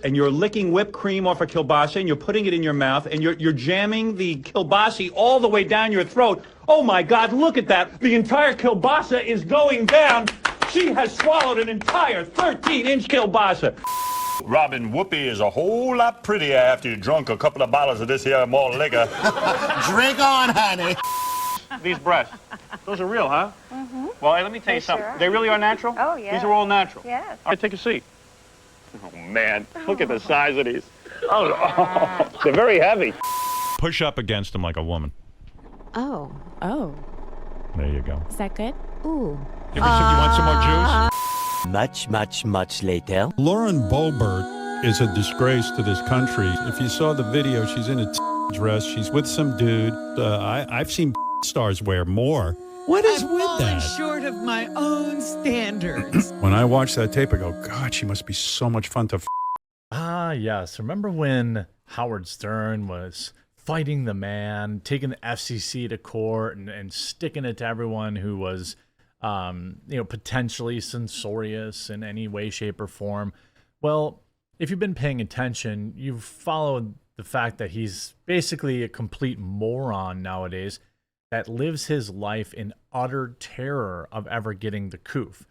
and you're licking whipped cream off a kielbasa, and you're putting it in your mouth, and you're jamming the kielbasa all the way down your throat. Oh my God, look at that. The entire kielbasa is going down. She has swallowed an entire 13-inch kielbasa. Robin, Whoopi is a whole lot prettier after you drunk a couple of bottles of this here malt liquor. Drink on, honey. These breasts, those are real, huh? Mm-hmm. Well, hey, let me tell you something. Sure They really are natural? Oh, yeah. These are all natural? Yes. All right, take a seat. Oh, man, look at the size of these. Oh, they're very heavy. Push up against him like a woman. Oh. There you go. Is that good? Ooh. You want some more juice? Much later. Lauren Boebert is a disgrace to this country. If you saw the video, she's in a dress. She's with some dude. I've seen stars wear more. What is with that? I'm short of my own standards. When I watch that tape, I go, God, she must be so much fun to Yes. Remember when Howard Stern was fighting the man, taking the FCC to court and sticking it to everyone who was, potentially censorious in any way, shape, or form? Well, if you've been paying attention, you've followed the fact that he's basically a complete moron nowadays that lives his life in utter terror of ever getting the coof.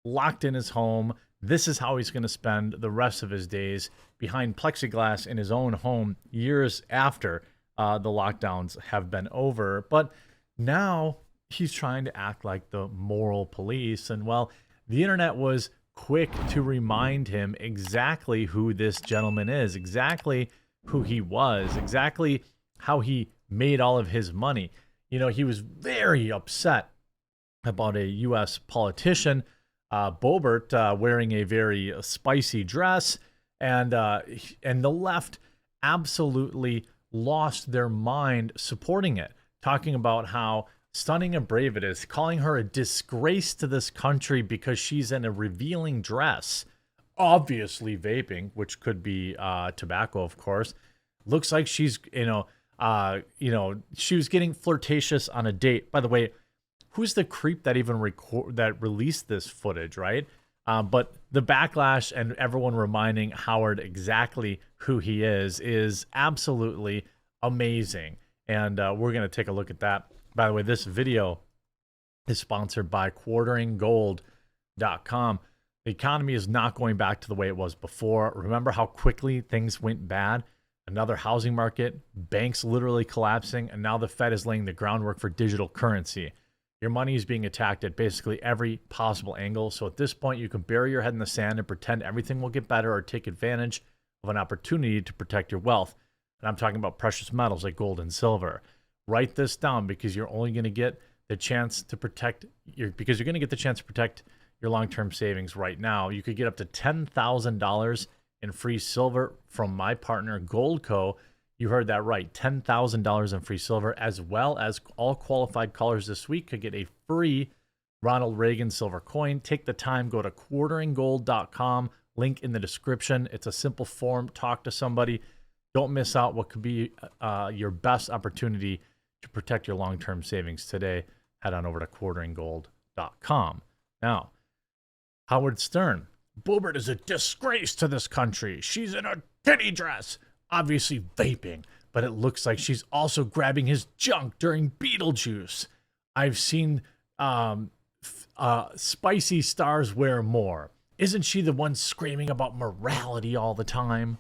Locked in his home, this is how he's going to spend the rest of his days, behind plexiglass in his own home years after the lockdowns have been over. But now he's trying to act like the moral police. And well, the internet was quick to remind him exactly who this gentleman is, exactly who he was, exactly how he made all of his money. You know, he was very upset about a U.S. politician, Boebert, wearing a very spicy dress, and the left absolutely lost their mind supporting it, talking about how stunning and brave it is, calling her a disgrace to this country because she's in a revealing dress, obviously vaping, which could be tobacco, of course. Looks like she's, she was getting flirtatious on a date. By the way, who's the creep that even released this footage, right? But the backlash and everyone reminding Howard exactly who he is absolutely amazing. And we're going to take a look at that. By the way, this video is sponsored by quarteringgold.com. The economy is not going back to the way it was before. Remember how quickly things went bad? Another housing market, banks literally collapsing, and now the Fed is laying the groundwork for digital currency. Your money is being attacked at basically every possible angle. So at this point, you can bury your head in the sand and pretend everything will get better, or take advantage of an opportunity to protect your wealth. And I'm talking about precious metals like gold and silver. Write this down, because you're only going to get the chance to protect your long-term savings right now. You could get up to $10,000 in free silver from my partner Goldco. You heard that right, $10,000 in free silver, as well as all qualified callers this week could get a free Ronald Reagan silver coin. Take the time, go to quarteringgold.com, link in the description. It's a simple form. Talk to somebody. Don't miss out what could be your best opportunity to protect your long-term savings today. Head on over to quarteringgold.com. Now, Howard Stern. Boebert is a disgrace to this country. She's in a titty dress, obviously vaping, but it looks like she's also grabbing his junk during Beetlejuice. I've seen spicy stars wear more. Isn't she the one screaming about morality all the time?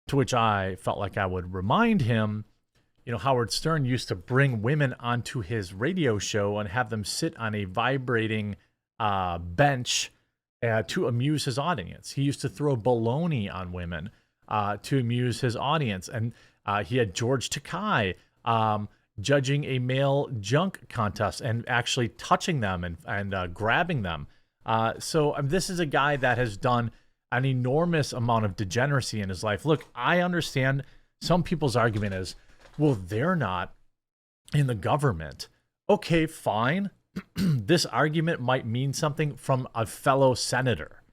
To which I felt like I would remind him, Howard Stern used to bring women onto his radio show and have them sit on a vibrating bench to amuse his audience. He used to throw baloney on women to amuse his audience. And he had George Takei judging a male junk contest and actually touching them and grabbing them. So this is a guy that has done an enormous amount of degeneracy in his life. Look, I understand some people's argument is, well, they're not in the government. Okay, fine. This argument might mean something from a fellow senator.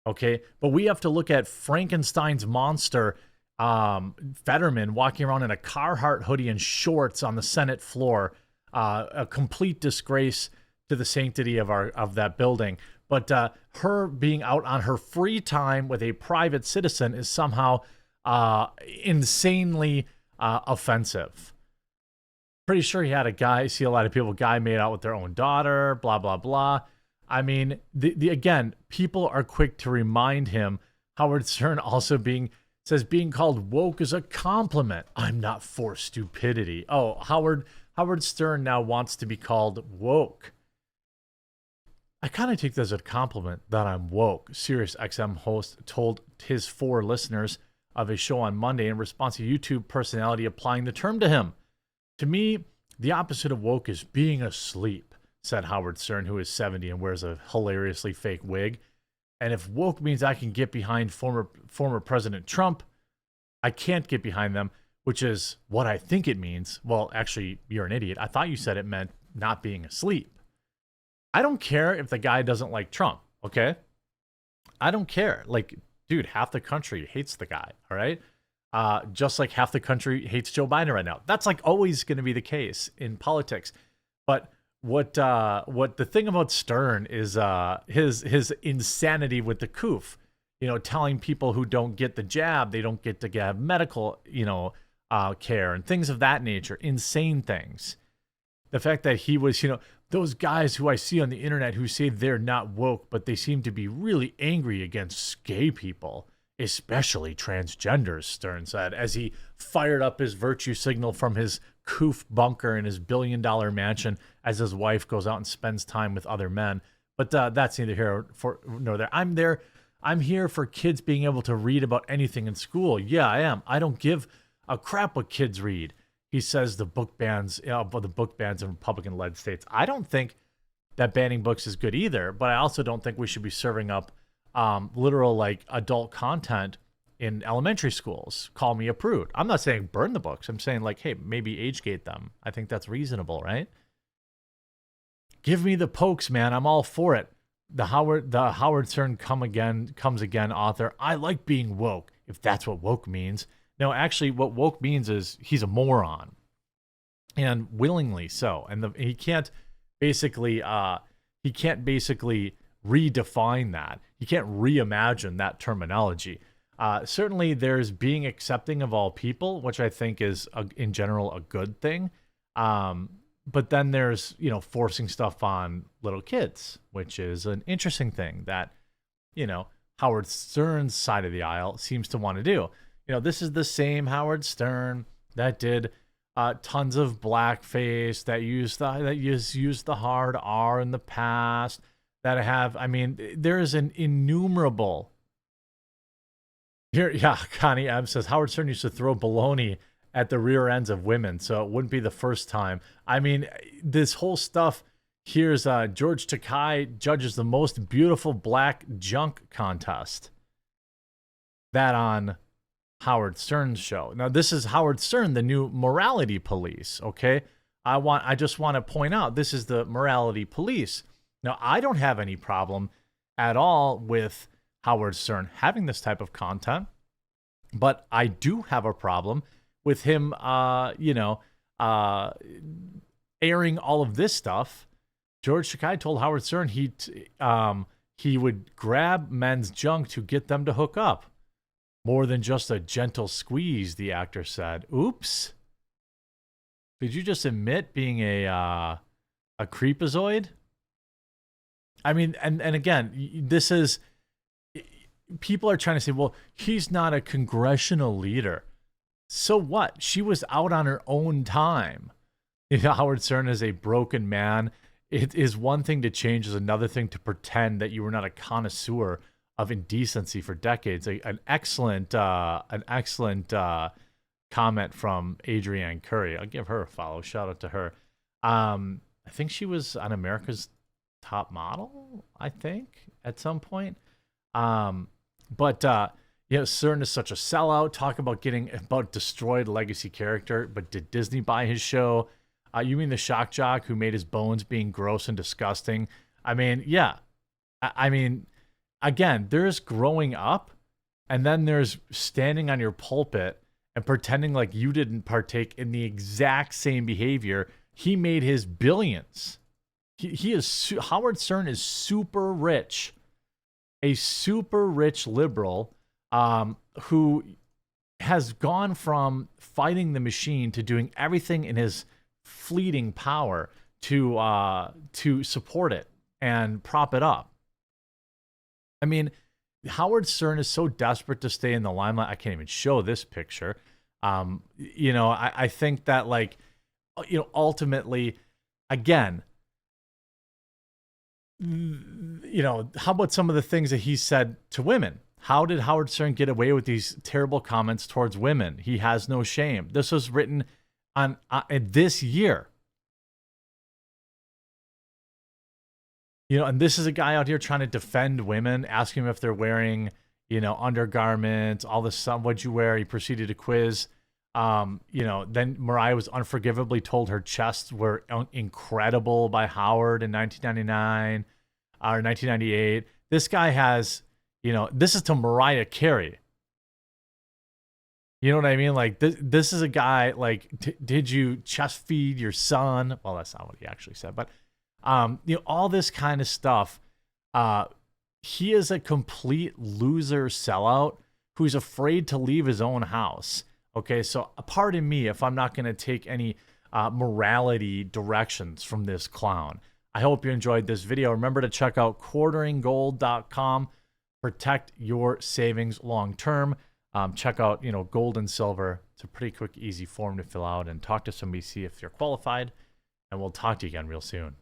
Okay, but we have to look at Frankenstein's monster, Fetterman, walking around in a Carhartt hoodie and shorts on the Senate floor, a complete disgrace to the sanctity of that building. But her being out on her free time with a private citizen is somehow insanely offensive. Pretty sure he had a guy, see a lot of people, guy made out with their own daughter, blah, blah, blah. I mean, again, people are quick to remind him. Howard Stern also says being called woke is a compliment. I'm not for stupidity. Oh, Howard Stern now wants to be called woke. I kind of take this as a compliment that I'm woke. Sirius XM host told his 4 listeners of a show on Monday in response to YouTube personality applying the term to him. To me, the opposite of woke is being asleep, said Howard Stern, who is 70 and wears a hilariously fake wig. And if woke means I can get behind former President Trump, I can't get behind them, which is what I think it means. Well, actually, you're an idiot. I thought you said it meant not being asleep. I don't care if the guy doesn't like Trump, okay? I don't care. Like, dude, half the country hates the guy, all right? Just like half the country hates Joe Biden right now. That's like always going to be the case in politics. But what the thing about Stern is his insanity with the coof, telling people who don't get the jab, they don't get to have medical, care and things of that nature, insane things. The fact that he was, those guys who I see on the internet who say they're not woke, but they seem to be really angry against gay people, especially transgenders, Stern said, as he fired up his virtue signal from his coof bunker in his billion-dollar mansion as his wife goes out and spends time with other men. But that's neither here nor there. I'm here for kids being able to read about anything in school. Yeah, I am. I don't give a crap what kids read. He says the book bans in Republican-led states. I don't think that banning books is good either, but I also don't think we should be serving up literal like adult content in elementary schools. Call me a prude. I'm not saying burn the books. I'm saying like, hey, maybe age gate them. I think that's reasonable, right? Give me the pokes, man. I'm all for it. The Howard Stern comes again author. I like being woke, if that's what woke means. No, actually, what woke means is he's a moron, and willingly so. And he can't basically redefine that. He can't reimagine that terminology. Certainly, there's being accepting of all people, which I think is in general a good thing. But then there's forcing stuff on little kids, which is an interesting thing that Howard Stern's side of the aisle seems to want to do. This is the same Howard Stern that did tons of blackface, that used the hard R in the past, there is an innumerable. Here, yeah, Connie M says Howard Stern used to throw baloney at the rear ends of women, so it wouldn't be the first time. This whole stuff. Here's George Takei judges the most beautiful black junk contest. That on Howard Stern's show. Now, this is Howard Stern, the new morality police, okay? I just want to point out, this is the morality police. Now, I don't have any problem at all with Howard Stern having this type of content, but I do have a problem with him, airing all of this stuff. George Takei told Howard Stern he would grab men's junk to get them to hook up. More than just a gentle squeeze, the actor said. Oops. Did you just admit being a creepazoid? And again, this is, people are trying to say, well, he's not a congressional leader. So what? She was out on her own time. Howard Stern is a broken man. It is one thing to change, is another thing to pretend that you were not a connoisseur of indecency for decades. An excellent comment from Adrienne Curry. I'll give her a follow. Shout out to her. I think she was on America's Top Model, I think, at some point. Stern is such a sellout. Talk about destroyed legacy character, but did Disney buy his show? You mean the shock jock who made his bones being gross and disgusting? Yeah. Again, there's growing up, and then there's standing on your pulpit and pretending like you didn't partake in the exact same behavior. He made his billions. Howard Stern is super rich, a super rich liberal who has gone from fighting the machine to doing everything in his fleeting power to support it and prop it up. I mean, Howard Stern is so desperate to stay in the limelight. I can't even show this picture. I think that, like, ultimately, again, how about some of the things that he said to women? How did Howard Stern get away with these terrible comments towards women? He has no shame. This was written on this year. And this is a guy out here trying to defend women, asking them if they're wearing, undergarments, all this stuff. What'd you wear? He proceeded to quiz. Then Mariah was unforgivably told her chests were incredible by Howard in 1999 or 1998. This guy has, this is to Mariah Carey. You know what I mean? Like, this is a guy, like, did you chest feed your son? Well, that's not what he actually said, but all this kind of stuff. He is a complete loser sellout who's afraid to leave his own house. Okay, so pardon me if I'm not going to take any morality directions from this clown. I hope you enjoyed this video. Remember to check out quarteringgold.com. Protect your savings long term. Check out, gold and silver. It's a pretty quick, easy form to fill out, and talk to somebody, see if you're qualified. And we'll talk to you again real soon.